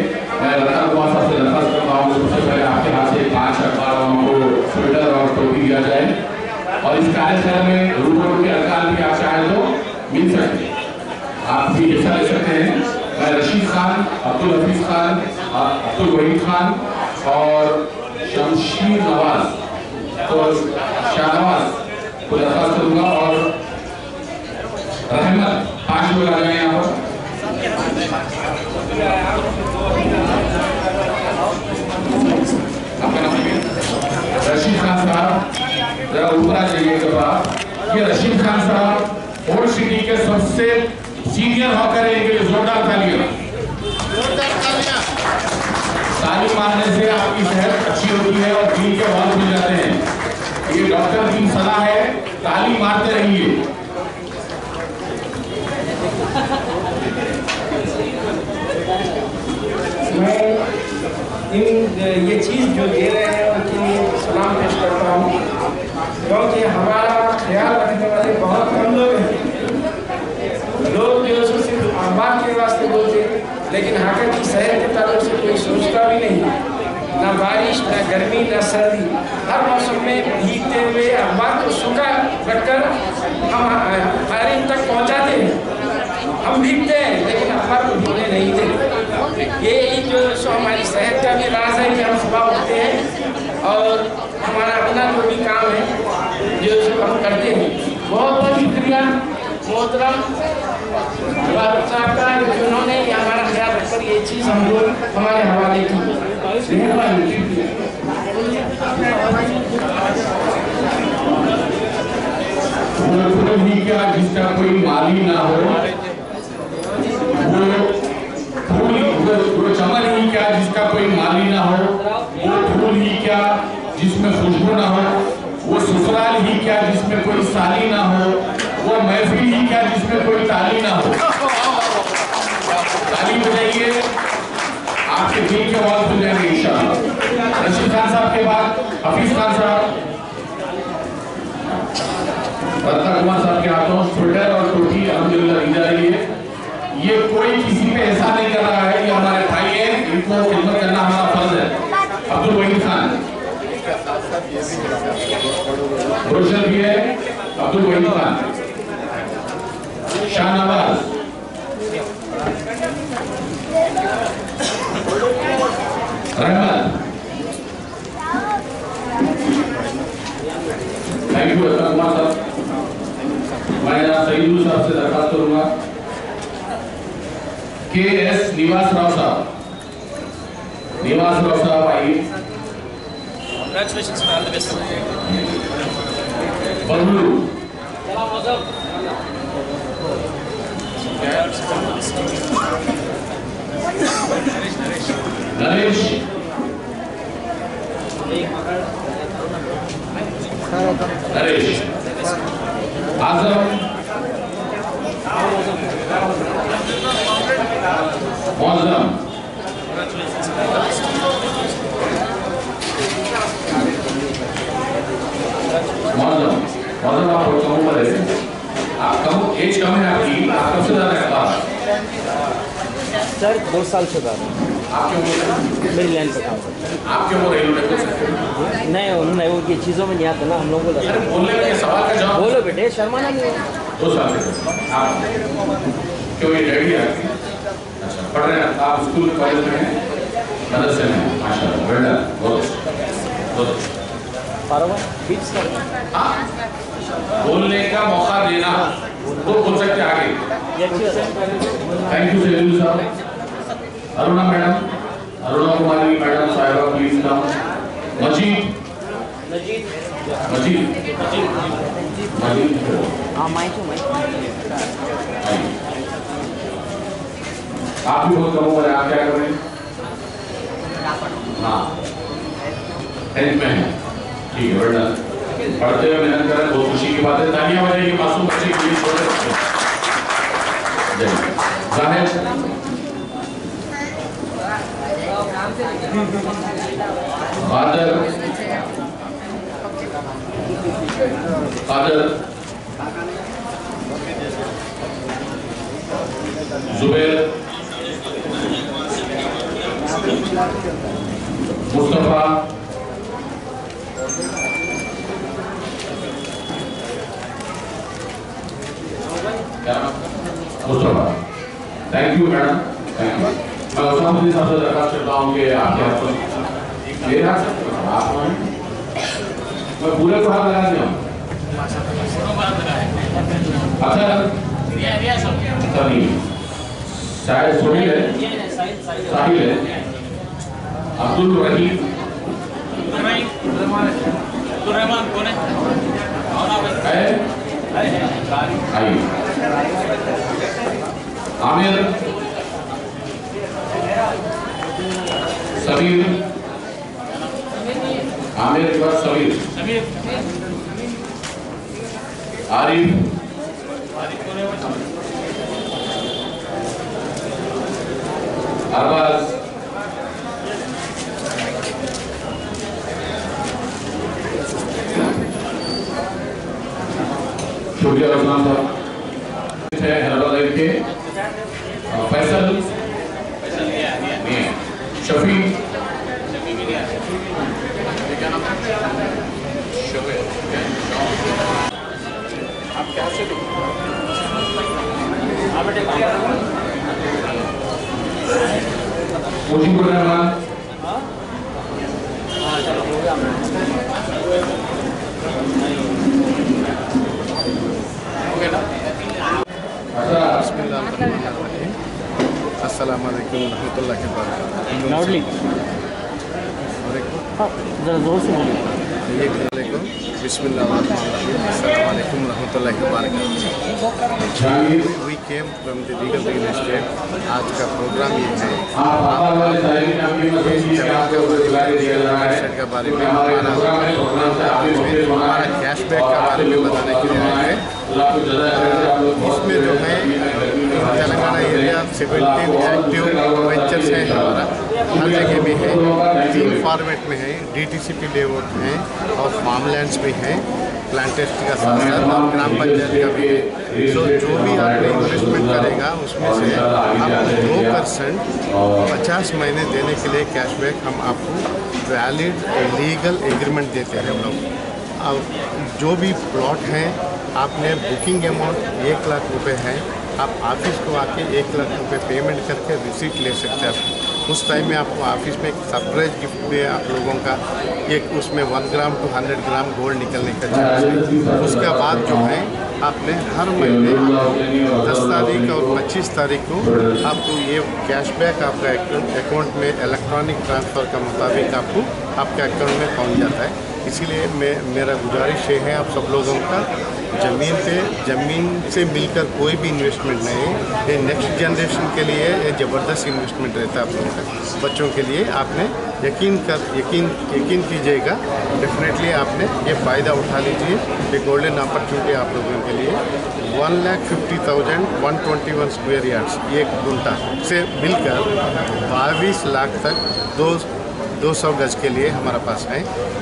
मैं लता कुमार साहब से दरखास्त करता हूँ सबसे पहले आपके हाथ से 5 अखबार हमको स्वेटर और टोपी दिया जाए। और इस कार्यशाला में रूबरू के अरकान भी आप चाहें तो मिल सकते हैं, आप भी हिस्सा ले सकते हैं। मैं रशीद खान, अब्दुल हफीज खान, अब्दुल वहीद खान और शमशीर नवाज और शाहनवाज को दरखास्त करूँगा और रहमत 5 लोग आ जाए यहाँ पर। आपका नाम है रशीद खान साहब, जरा ऊपर आ जाइए। ये रशीद खान साहब ओल्ड सिटी के सबसे सीनियर हॉकर है, इनके लिए जोरदार तालियां। ताली मारने से आपकी सेहत अच्छी होती है और दिल के वाल खुल जाते हैं। ये डॉक्टर की सलाह है, ताली मारते रहिए। मैं ये चीज़ जो दे रहे हैं उनके लिए सलाम पेश करता हूँ, क्योंकि हमारा ख्याल रखने वाले बहुत कम लोग हैं। लोग जो है सिर्फ अखबार के वास्ते बोलते हैं, लेकिन हक़ की सेहत के ताल्लुक से कोई सोचता भी नहीं। ना बारिश, ना गर्मी, ना सर्दी, हर मौसम में भीगते हुए अखबार को सूखा रखकर हम हर तक पहुँचाते हैं। हम भीगते हैं लेकिन अखबार को भीगने नहीं देते। ये जो सो हमारी सेहत का भी राज है कि हम सुबह उठते हैं और हमारा अपना जो भी काम है जो हम करते हैं। बहुत बहुत शुक्रिया मोहतरम साहब का, जिन्होंने हमारा ख्याल रखकर ये चीज़ हम लोग हमारे हवाले की। मेहरबानी। वो फूल ही क्या जिसका कोई माली ना हो, वो चमन ही क्या जिसका कोई माली ना हो, वो फूल ही क्या जिसमें खुशबू ना हो, वो ससुराल ही क्या जिसमें कोई साली ना हो, वो महफिल ही क्या जिसमें कोई ताली ना हो। ताली बजाइए, आपके दिल के आवाज खुल जाएंगे इंशाअल्लाह। रशीद खान साहब के बाद हफीज खान साहब, रत्ना कुमार साहब के हाथों स्वेटर और टोपी अल्हम्दुलिल्लाह दी जा रही है। ये कोई किसी पे ऐसा नहीं कर रहा है, ये हमारे भाई हैं, इनको खिदमत करना हमारा फर्ज है। अब्दुल वहीद खान रोशन भी है, अब्दुल वहीद खान, शाहनवाज, रहमत, थैंक यू रत्ना कुमार साहब। मैं सईदुल साहब से दरखास्त करूंगा, KS निवास राव साहब, आइए। Congratulations for all the best. Bablu, Naresh, आजम, मौजम, आप कम उम्र है, आप कम एज कम है आपकी, आप कब से ज्यादा है? सर 2 साल से था। आपकी उम्र मेरी लाइन पे काम करता आपकी उम्र है? नहीं उन्होंने वो की चीज़ों में नहीं आता ना, हम लोग को बोलने के सवाल का जवाब बोलो बेटे, शर्माना नहीं है। 2 साल से आप क्यों ये डैडी है आपकी? अच्छा, पढ़ रहे हैं आप स्कूल कॉलेज में हैं, मदरसे में? माशाल्लाह, बेटा बहुत बोलने का मौका देना तो बोल सकते आगे। थैंक यू सैदुल साहब। अरुणा मैडम, अरुणा कुमारी मैडम साहिबा प्लीज कम। मजीद, आप भी बहुत कम उम्र है, आप क्या कर रहे हैं? हाँ, 10th में है, ठीक है, बढ़िया। पढ़ते हुए मेहनत करें, बहुत खुशी की बात है। तालियां बजाइए मासूम बच्चे के लिए। Zahir Qadir, Zubair, Mustafa, Mustafa, thank you madam, thank you. मैं उस्मानुद्दीन साहब से दरखास्त करता हूँ कि आपके हाथ पर मेरे हाथ से आप मैं पूरे को हाथ लगा दिया। अच्छा सनी शायद सोहेल है, साहिल है, अब्दुल रहीम, रहमान कौन है? आइए, आमिर, समीर, आमिर के बाद समीर, आरिफ, अरबाज, शुक्रिया रसमान साहब है हैदराबाद के। फैसल, शफी, आप क्या से मुजीबुर रहमान, अस्सलाम वालेकुम रहमतुल्लाहि व बरकातहू। लाउडली, जरा जोर से बोलिए। Bismillahirrahmanirrahim. We came from the Regal Real Estate. आज का प्रोग्राम ये है के बारे में हमारा कैशबैक का बारे में बताने के लिए आए हैं। इसमें जो है तेलंगाना एरिया 17 एक्टिव वेंचर्स हैं हमारा, हर जगह में है, 3 फॉर्मेट में है, DTCP लेआउट है और फार्मलैंड्स भी हैं, प्लांटेशन का साथ साथ और ग्राम पंचायत का भी है। तो जो भी आपने इन्वेस्टमेंट करेगा उसमें से आपको 2% 50 महीने देने के लिए कैशबैक हम आपको वैलिड लीगल एग्रीमेंट देते हैं हम लोग। अब जो भी प्लॉट हैं आपने बुकिंग अमाउंट 1 लाख रुपए है, आप ऑफिस को आके 1 लाख रुपए पेमेंट करके रिसीट ले सकते हैं। उस टाइम में आपको ऑफिस में एक सरप्राइज गिफ्ट भी है आप लोगों का, एक उसमें 1 ग्राम to 100 ग्राम गोल्ड निकलने का चांस है। उसके बाद जो है आपने हर महीने 10 तारीख और 25 तारीख को आपको ये कैशबैक आपका अकाउंट में इलेक्ट्रॉनिक ट्रांसफ़र का मुताबिक आपको आपके अकाउंट में पहुंच जाता है। इसीलिए मेरा गुजारिश ये है आप सब लोगों का, ज़मीन से मिलकर कोई भी इन्वेस्टमेंट नहीं है, ये नेक्स्ट जनरेशन के लिए ये ज़बरदस्त इन्वेस्टमेंट रहता है आप लोगों का। बच्चों के लिए आपने यकीन कीजिएगा, डेफिनेटली आपने ये फ़ायदा उठा लीजिए। ये गोल्डन अपॉर्चुनिटी आप लोगों के लिए 1,50,121 स्क्वायर यार्ड्स, 1 गुंठा से मिलकर 22 लाख तक 200 गज के लिए हमारा पास है।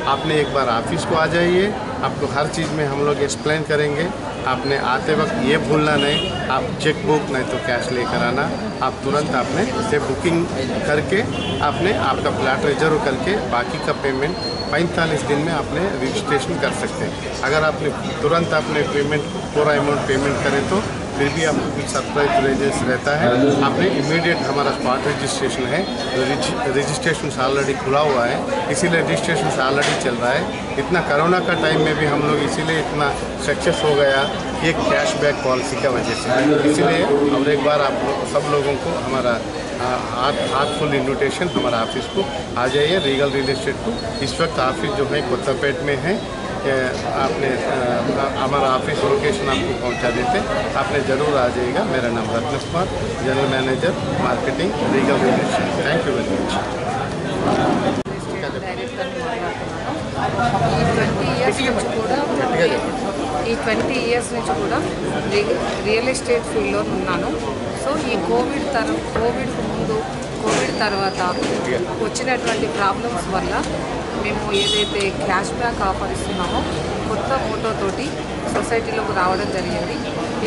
आपने एक बार ऑफिस को आ जाइए, आपको हर चीज़ में हम लोग एक्सप्लेन करेंगे। आपने आते वक्त ये भूलना नहीं, आप चेक बुक नहीं तो कैश लेकर आना। आप तुरंत आपने इसे बुकिंग करके आपने आपका प्लाट रिजर्व करके बाकी का पेमेंट 45 दिन में आपने रजिस्ट्रेशन कर सकते हैं। अगर आपने तुरंत आपने पूरा अमाउंट पेमेंट करें तो फिर भी आपको कुछ सरप्राइज रहता है। आपने इमीडिएट हमारा स्पॉट रजिस्ट्रेशन है, रजिस्ट्रेशन ऑलरेडी खुला हुआ है, इसीलिए रजिस्ट्रेशन ऑलरेडी चल रहा है। इतना कोरोना का टाइम में भी हम लोग इसीलिए इतना सक्सेस हो गया ये कैशबैक पॉलिसी का वजह से। इसीलिए और एक बार आप सब लोगों को हमारा हार्टफुल इन्विटेशन, हमारा ऑफिस को आ जाइए, रीगल रियल एस्टेट को। इस वक्त ऑफिस जो है कोत्तापेट में है, आपने हमारा ऑफिस लोकेशन आपको पहुंचा देते, आपने ज़रूर आ जाइएगा। मेरा नाम Ratan Kumar, general manager marketing, regal real estate. Thank you very much. ఈ 20 ఇయర్స్ నుంచి కూడా రియల్ ఎస్టేట్ ఫీల్డ్లో ఉన్నాను. సో ఈ కోవిడ్ ముందు కోవిడ్ తర్వాత వచ్చినటువంటి ప్రాబ్లమ్స్ వల్ల మేము ఏదైతే క్యాష్ బ్యాక్ ఆఫర్ ఇస్తున్నామో కొత్త మోటోతోటి సొసైటీలోకి రావడం జరిగింది.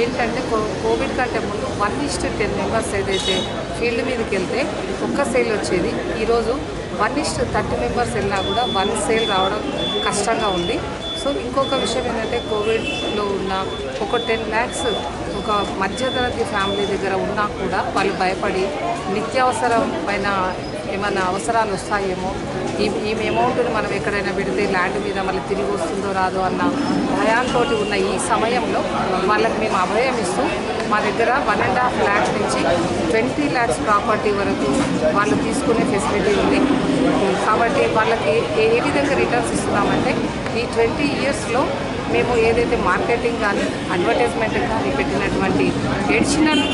ఏంటంటే కోవిడ్ కంటే ముందు 1:10 మెంబర్స్ ఏదైతే ఫీల్డ్ మీదకి వెళ్తే ఒక్క సేల్ వచ్చేది, ఈరోజు 1:30 మెంబర్స్ వెళ్ళినా కూడా 1 సేల్ రావడం కష్టంగా ఉంది. సో ఇంకొక విషయం ఏంటంటే కోవిడ్లో ఉన్న ఒక 10 lakhs ఒక మధ్యతరగతి ఫ్యామిలీ దగ్గర ఉన్నా కూడా వాళ్ళు భయపడి నిత్యావసరమైన ఏమైనా అవసరాలు వస్తాయేమో, ఈ అమౌంట్ని మనం ఎక్కడైనా పెడితే ల్యాండ్ మీద మళ్ళీ తిరిగి వస్తుందో రాదో అన్న భయాంతో ఉన్న ఈ సమయంలో వాళ్ళకి మేము అభయం ఇస్తూ మా దగ్గర 1.5 lakhs నుంచి 20 lakhs ప్రాపర్టీ వరకు వాళ్ళు తీసుకునే ఫెసిలిటీ ఉంది. కాబట్టి వాళ్ళకి ఏ విధంగా రిటర్న్స్ ఇస్తున్నామంటే ఈ 20 yearsలో మేము ఏదైతే మార్కెటింగ్ కానీ అడ్వర్టైజ్మెంట్ కానీ పెట్టినటువంటి ఎడిషనల్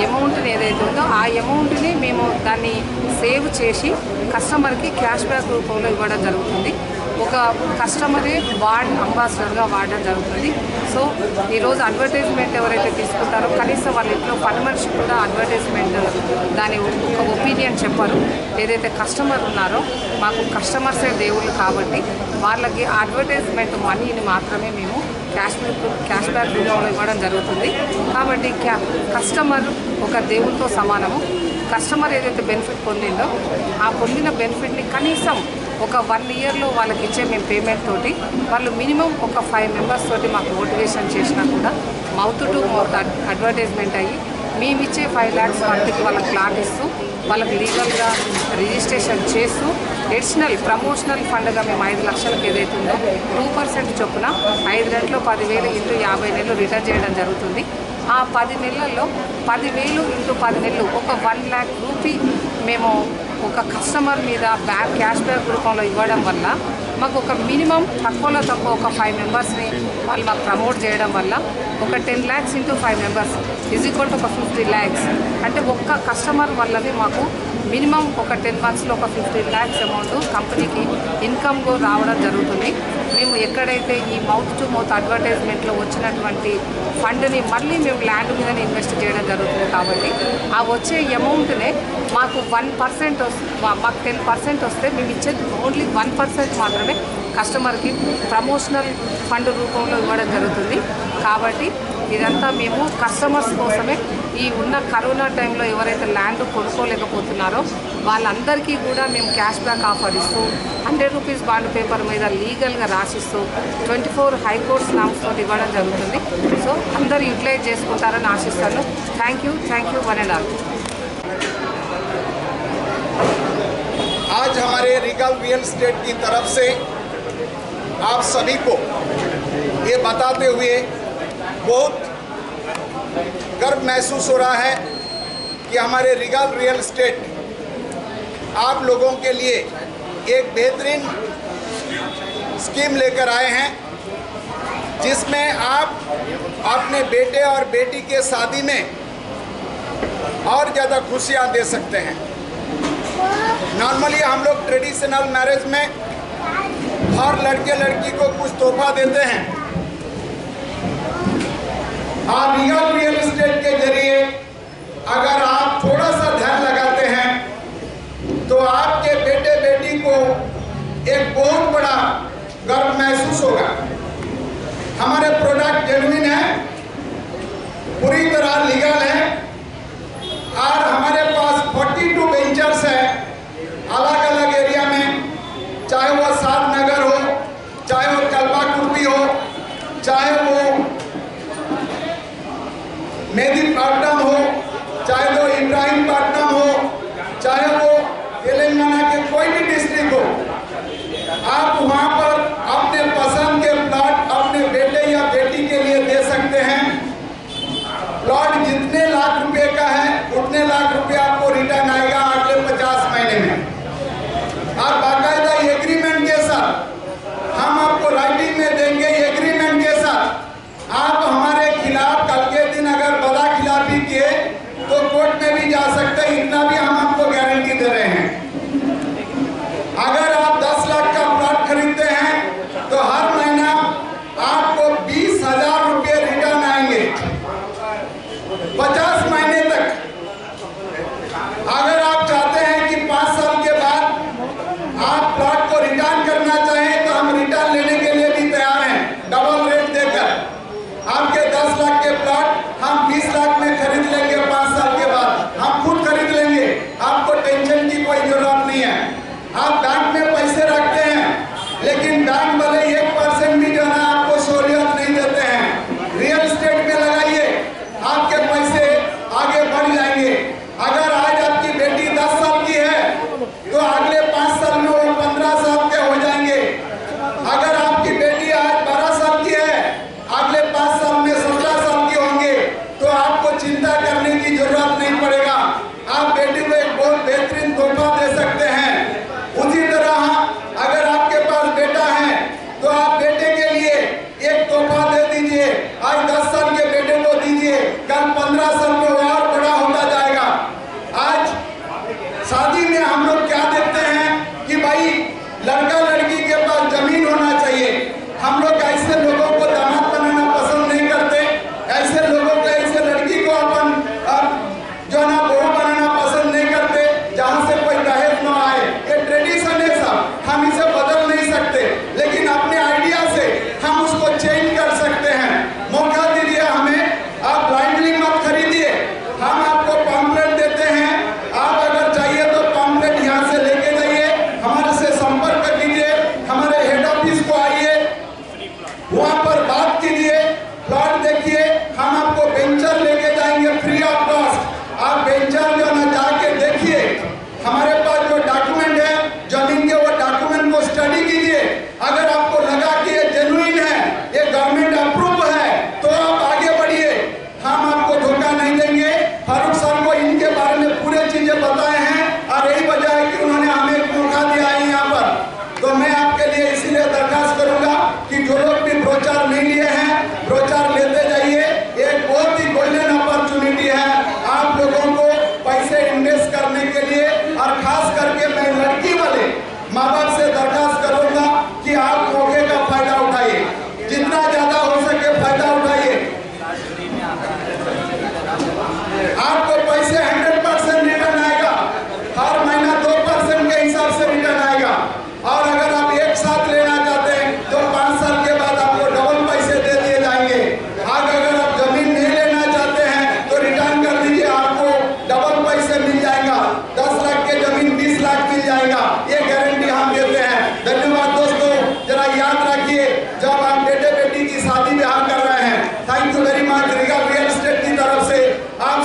అమౌంట్ని ఏదైతే ఉందో ఆ అమౌంట్ని మేము దాన్ని సేవ్ చేసి కస్టమర్కి క్యాష్ బ్యాక్ రూపంలో ఇవ్వడం జరుగుతుంది. ఒక కస్టమరే అంబాసిడర్గా వాడడం జరుగుతుంది. సో ఈరోజు అడ్వర్టైజ్మెంట్ ఎవరైతే తీసుకుంటారో కనీసం వాళ్ళ ఇంట్లో పని మనిషి కూడా అడ్వర్టైజ్మెంట్ దాని ఒక ఒపీనియన్ చెప్పరు. ఏదైతే కస్టమర్ ఉన్నారో మాకు కస్టమర్సే దేవుళ్ళు కాబట్టి వాళ్ళకి అడ్వర్టైజ్మెంట్ మనీని మాత్రమే మేము క్యాష్ బ్యాక్ రూపంలో ఇవ్వడం జరుగుతుంది. కాబట్టి కస్టమర్ ఒక దేవునితో సమానము. కస్టమర్ ఏదైతే బెనిఫిట్ పొందిందో ఆ పొందిన బెనిఫిట్ని కనీసం ఒక 1 yearలో వాళ్ళకి ఇచ్చే మేము పేమెంట్ తోటి వాళ్ళు మినిమం ఒక 5 members తోటి మాకు మోటివేషన్ చేసినా కూడా మౌత్ టు మౌత్ అడ్వర్టైజ్మెంట్ అయ్యి మేమిచ్చే 5 lakhs మంత్కి వాళ్ళకి ప్లాట్ ఇస్తూ వాళ్ళకి లీగల్గా రిజిస్ట్రేషన్ చేస్తూ ఎడిషనల్ ప్రమోషనల్ ఫండ్గా మేము 5 లక్షలకు ఏదైతే ఉందో 2% చొప్పున 5 రెట్లు 10,000 ఇంటూ 50 నెలలు రిటర్న్ చేయడం జరుగుతుంది. ఆ 10 నెలల్లో 10,000 ఇంటూ 10 నెలలు ఒక 1 lakh రూపీ మేము ఒక కస్టమర్ మీద క్యాష్ బ్యాక్ రూపంలో ఇవ్వడం వల్ల మాకు ఒక మినిమం తక్కువలో తక్కువ ఒక 5 మెంబర్స్ని వాళ్ళు మాకు ప్రమోట్ చేయడం వల్ల ఒక 10 lakhs into 5 members is equal to ఒక 50 lakhs. అంటే ఒక్క కస్టమర్ వల్లనే మాకు మినిమం ఒక 10 monthsలో ఒక 15 lakhs అమౌంట్ కంపెనీకి ఇన్కమ్ రావడం జరుగుతుంది. మేము ఎక్కడైతే ఈ మౌత్ టు మౌత్ అడ్వర్టైజ్మెంట్లో వచ్చినటువంటి ఫండ్ని మళ్ళీ మేము ల్యాండ్ మీదనే ఇన్వెస్ట్ చేయడం జరుగుతుంది. కాబట్టి ఆ వచ్చే అమౌంట్నే మాకు 1% మాకు 10% వస్తే మేము ఇచ్చేది ఓన్లీ 1% మాత్రమే కస్టమర్కి ప్రమోషనల్ ఫండ్ రూపంలో ఇవ్వడం జరుగుతుంది. కాబట్టి ఇదంతా మేము కస్టమర్స్ కోసమే ఈ ఉన్న కరోనా టైంలో ఎవరైతే ల్యాండ్ కొనుక్కోలేకపోతున్నారో వాళ్ళందరికీ కూడా మేము క్యాష్ బ్యాక్ ఆఫర్ ఇస్తూ 100 rupees బాండ్ పేపర్ మీద లీగల్గా రాసిస్తూ 24 హైకోర్ట్స్ నామ్స్తో ఇవ్వడం జరుగుతుంది. సో అందరూ యూటిలైజ్ చేసుకుంటారని ఆశిస్తాను. Thank you one and all. आज हमारे रीगल रियल एस्टेट की तरफ से आप सभी को ये बताते हुए बहुत गर्व महसूस हो रहा है कि हमारे रीगल रियल एस्टेट आप लोगों के लिए एक बेहतरीन स्कीम लेकर आए हैं, जिसमें आप अपने बेटे और बेटी के शादी में और ज़्यादा खुशियाँ दे सकते हैं. नॉर्मली हम लोग ट्रेडिशनल मैरिज में हर लड़के लड़की को कुछ तोहफा देते हैं. और रीगल रियल एस्टेट के जरिए अगर आप थोड़ा सा ध्यान लगाते हैं तो आपके बेटे बेटी को एक बहुत बड़ा गर्व महसूस होगा. हमारे प्रोडक्ट जेन्युइन है, पूरी तरह लीगल है और हमारे पास 42 वेंचर्स है अलग अलग एरिया में, चाहे वो सात नगर हो, चाहे वो कल्पा कुर्बी हो, चाहे वो मेदीपट्टनम हो, चाहे वो इब्राहिमपट्टनम हो, चाहे वो तेलंगाना के कोई भी डिस्ट्रिक्ट हो, आप वहाँ पर अपने पसंद के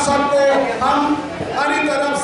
सबको हम हमारी तरफ